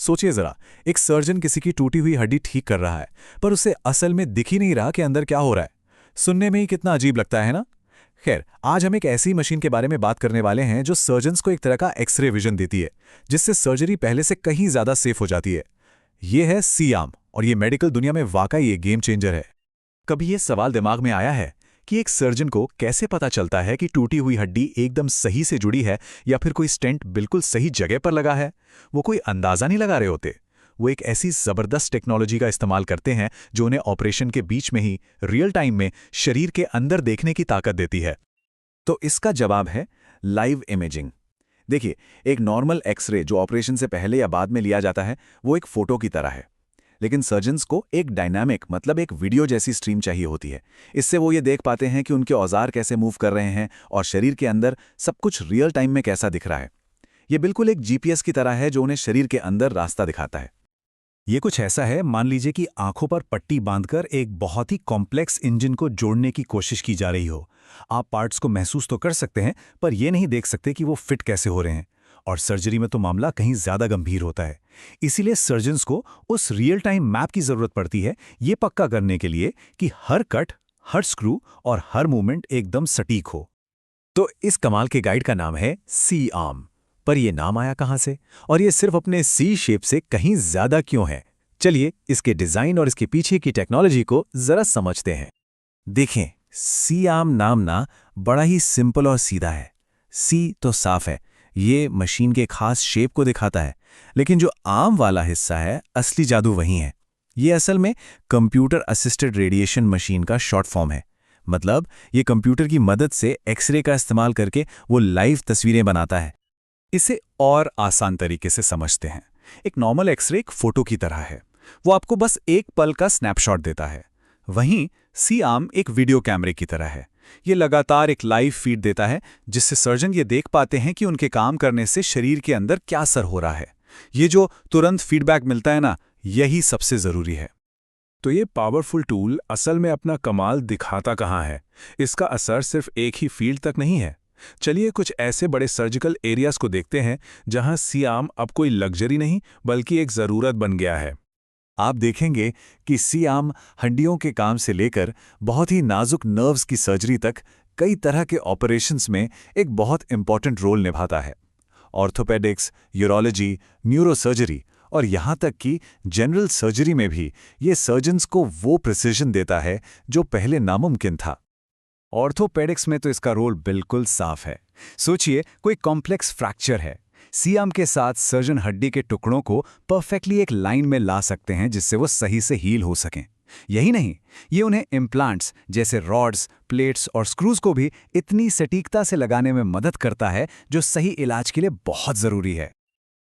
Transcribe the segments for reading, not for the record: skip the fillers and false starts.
सोचिए जरा, एक सर्जन किसी की टूटी हुई हड्डी ठीक कर रहा है, पर उसे असल में दिख ही नहीं रहा कि अंदर क्या हो रहा है। सुनने में ही कितना अजीब लगता है ना। खैर, आज हम एक ऐसी मशीन के बारे में बात करने वाले हैं जो सर्जन्स को एक तरह का एक्सरे विजन देती है, जिससे सर्जरी पहले से कहीं ज्यादा सेफ हो जाती है। ये है C-आर्म, और ये मेडिकल दुनिया में वाकई एक गेम चेंजर है। कभी ये सवाल दिमाग में आया है कि एक सर्जन को कैसे पता चलता है कि टूटी हुई हड्डी एकदम सही से जुड़ी है या फिर कोई स्टेंट बिल्कुल सही जगह पर लगा है? वो कोई अंदाजा नहीं लगा रहे होते। वो एक ऐसी जबरदस्त टेक्नोलॉजी का इस्तेमाल करते हैं जो उन्हें ऑपरेशन के बीच में ही रियल टाइम में शरीर के अंदर देखने की ताकत देती है। तो इसका जवाब है लाइव इमेजिंग। देखिए, एक नॉर्मल एक्सरे जो ऑपरेशन से पहले या बाद में लिया जाता है, वो एक फोटो की तरह है। लेकिन सर्जन्स को एक डायनामिक, मतलब एक वीडियो जैसी स्ट्रीम चाहिए होती है। इससे वो ये देख पाते हैं कि उनके औजार कैसे मूव कर रहे हैं और शरीर के अंदर सब कुछ रियल टाइम में कैसा दिख रहा है। ये बिल्कुल एक GPS की तरह है जो उन्हें शरीर के अंदर रास्ता दिखाता है। ये कुछ ऐसा है, मान लीजिए कि आंखों पर पट्टी बांधकर एक बहुत ही कॉम्प्लेक्स इंजन को जोड़ने की कोशिश की जा रही हो। आप पार्ट्स को महसूस तो कर सकते हैं, पर यह नहीं देख सकते कि वो फिट कैसे हो रहे हैं। और सर्जरी में तो मामला कहीं ज्यादा गंभीर होता है। इसीलिए सर्जन्स को उस रियल टाइम मैप की जरूरत पड़ती है, ये पक्का करने के लिए कि हर कट, हर स्क्रू और हर मूवमेंट एकदम सटीक हो। तो इस कमाल के गाइड का नाम है C-आर्म। पर यह नाम आया कहां से, और यह सिर्फ अपने C शेप से कहीं ज्यादा क्यों है? चलिए इसके डिजाइन और इसके पीछे की टेक्नोलॉजी को जरा समझते हैं। देखें, C-आर्म नाम ना बड़ा ही सिंपल और सीधा है। C तो साफ है, ये मशीन के खास शेप को दिखाता है, लेकिन जो आर्म वाला हिस्सा है, असली जादू वही है। ये असल में कंप्यूटर असिस्टेड रेडिएशन मशीन का शॉर्ट फॉर्म है। मतलब ये कंप्यूटर की मदद से एक्सरे का इस्तेमाल करके वो लाइव तस्वीरें बनाता है। इसे और आसान तरीके से समझते हैं। एक नॉर्मल एक्सरे एक फोटो की तरह है, वो आपको बस एक पल का स्नैपशॉट देता है। वहीं C-आर्म एक वीडियो कैमरे की तरह है। ये लगातार एक लाइव फीड देता है, जिससे सर्जन ये देख पाते हैं कि उनके काम करने से शरीर के अंदर क्या असर हो रहा है। ये जो तुरंत फीडबैक मिलता है ना, यही सबसे जरूरी है। तो ये पावरफुल टूल असल में अपना कमाल दिखाता कहाँ है? इसका असर सिर्फ एक ही फील्ड तक नहीं है। चलिए कुछ ऐसे बड़े सर्जिकल एरियाज को देखते हैं जहां C-आर्म अब कोई लग्जरी नहीं बल्कि एक जरूरत बन गया है। आप देखेंगे कि C-आर्म हड्डियों के काम से लेकर बहुत ही नाजुक नर्व्स की सर्जरी तक कई तरह के ऑपरेशंस में एक बहुत इंपॉर्टेंट रोल निभाता है। ऑर्थोपेडिक्स, यूरोलॉजी, न्यूरोसर्जरी और यहाँ तक कि जनरल सर्जरी में भी ये सर्जन्स को वो प्रिसिजन देता है जो पहले नामुमकिन था। ऑर्थोपेडिक्स में तो इसका रोल बिल्कुल साफ है। सोचिए, कोई कॉम्प्लेक्स फ्रैक्चर है, C-आर्म के साथ सर्जन हड्डी के टुकड़ों को परफेक्टली एक लाइन में ला सकते हैं जिससे वो सही से हील हो सकें। यही नहीं, ये उन्हें इम्प्लांट्स जैसे रॉड्स, प्लेट्स और स्क्रूज को भी इतनी सटीकता से लगाने में मदद करता है जो सही इलाज के लिए बहुत जरूरी है।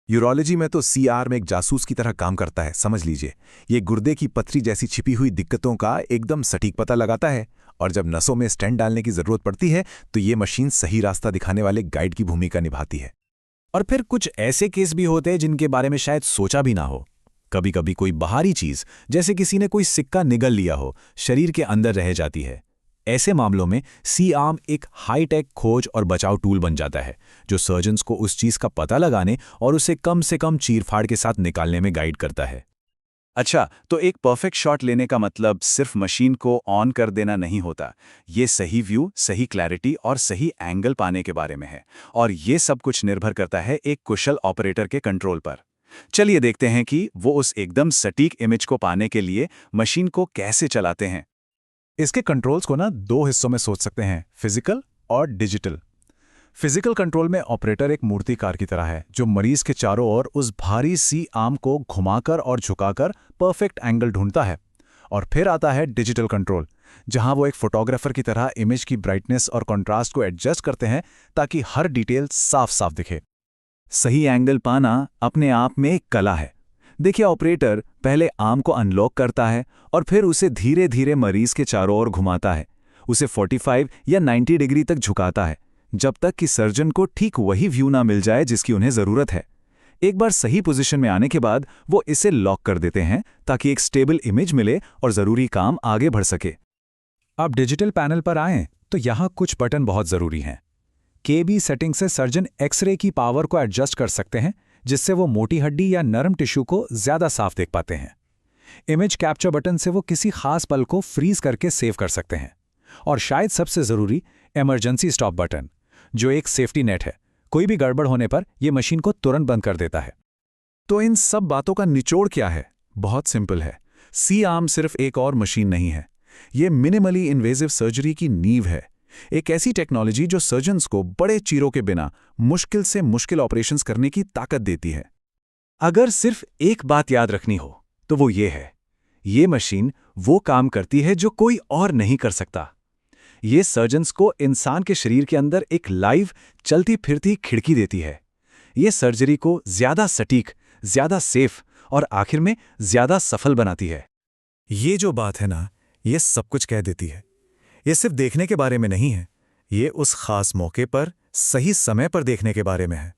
यूरोलॉजी में तो C-आर्म एक जासूस की तरह काम करता है, समझ लीजिए। ये गुर्दे की पथरी जैसी छिपी हुई दिक्कतों का एकदम सटीक पता लगाता है, और जब नसों में स्टेंट डालने की जरूरत पड़ती है तो ये मशीन सही रास्ता दिखाने वाले गाइड की भूमिका निभाती है। और फिर कुछ ऐसे केस भी होते हैं जिनके बारे में शायद सोचा भी ना हो। कभी कभी कोई बाहरी चीज, जैसे किसी ने कोई सिक्का निगल लिया हो, शरीर के अंदर रह जाती है। ऐसे मामलों में C-आर्म एक हाईटेक खोज और बचाव टूल बन जाता है, जो सर्जन्स को उस चीज का पता लगाने और उसे कम से कम चीरफाड़ के साथ निकालने में गाइड करता है। अच्छा, तो एक परफेक्ट शॉट लेने का मतलब सिर्फ मशीन को ऑन कर देना नहीं होता। ये सही व्यू, सही क्लैरिटी और सही एंगल पाने के बारे में है। और ये सब कुछ निर्भर करता है एक कुशल ऑपरेटर के कंट्रोल पर। चलिए देखते हैं कि वो उस एकदम सटीक इमेज को पाने के लिए मशीन को कैसे चलाते हैं। इसके कंट्रोल्स को ना दो हिस्सों में सोच सकते हैं, फिजिकल और डिजिटल। फिजिकल कंट्रोल में ऑपरेटर एक मूर्तिकार की तरह है जो मरीज के चारों ओर उस भारी C-आर्म को घुमाकर और झुकाकर परफेक्ट एंगल ढूंढता है। और फिर आता है डिजिटल कंट्रोल, जहां वो एक फोटोग्राफर की तरह इमेज की ब्राइटनेस और कंट्रास्ट को एडजस्ट करते हैं ताकि हर डिटेल साफ साफ दिखे। सही एंगल पाना अपने आप में एक कला है। देखिए, ऑपरेटर पहले आर्म को अनलॉक करता है और फिर उसे धीरे धीरे मरीज के चारों ओर घुमाता है। उसे 45 या 90 डिग्री तक झुकाता है, जब तक कि सर्जन को ठीक वही व्यू ना मिल जाए जिसकी उन्हें जरूरत है। एक बार सही पोजीशन में आने के बाद वो इसे लॉक कर देते हैं ताकि एक स्टेबल इमेज मिले और जरूरी काम आगे बढ़ सके। अब डिजिटल पैनल पर आएं तो यहाँ कुछ बटन बहुत जरूरी हैं। KB सेटिंग से सर्जन एक्सरे की पावर को एडजस्ट कर सकते हैं, जिससे वो मोटी हड्डी या नरम टिश्यू को ज्यादा साफ देख पाते हैं। इमेज कैप्चर बटन से वो किसी खास पल को फ्रीज करके सेव कर सकते हैं। और शायद सबसे जरूरी, इमरजेंसी स्टॉप बटन, जो एक सेफ्टी नेट है। कोई भी गड़बड़ होने पर यह मशीन को तुरंत बंद कर देता है। तो इन सब बातों का निचोड़ क्या है? बहुत सिंपल है। C-आर्म सिर्फ एक और मशीन नहीं है, ये मिनिमली इन्वेजिव सर्जरी की नींव है। एक ऐसी टेक्नोलॉजी जो सर्जन्स को बड़े चीरों के बिना मुश्किल से मुश्किल ऑपरेशंस करने की ताकत देती है। अगर सिर्फ एक बात याद रखनी हो तो वो ये है, ये मशीन वो काम करती है जो कोई और नहीं कर सकता। ये सर्जन्स को इंसान के शरीर के अंदर एक लाइव चलती फिरती खिड़की देती है। ये सर्जरी को ज्यादा सटीक, ज्यादा सेफ और आखिर में ज्यादा सफल बनाती है। ये जो बात है ना, ये सब कुछ कह देती है। ये सिर्फ देखने के बारे में नहीं है, ये उस खास मौके पर सही समय पर देखने के बारे में है।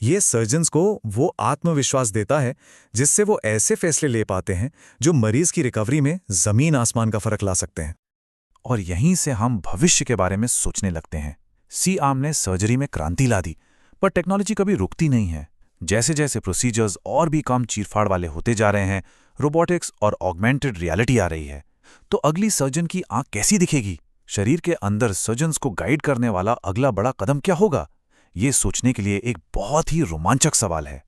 ये सर्जन्स को वो आत्मविश्वास देता है जिससे वो ऐसे फैसले ले पाते हैं जो मरीज की रिकवरी में जमीन आसमान का फर्क ला सकते हैं। और यहीं से हम भविष्य के बारे में सोचने लगते हैं। C-आर्म ने सर्जरी में क्रांति ला दी, पर टेक्नोलॉजी कभी रुकती नहीं है। जैसे जैसे प्रोसीजर्स और भी कम चीरफाड़ वाले होते जा रहे हैं, रोबोटिक्स और ऑगमेंटेड रियलिटी आ रही है, तो अगली सर्जन की आंख कैसी दिखेगी? शरीर के अंदर सर्जन्स को गाइड करने वाला अगला बड़ा कदम क्या होगा? ये सोचने के लिए एक बहुत ही रोमांचक सवाल है।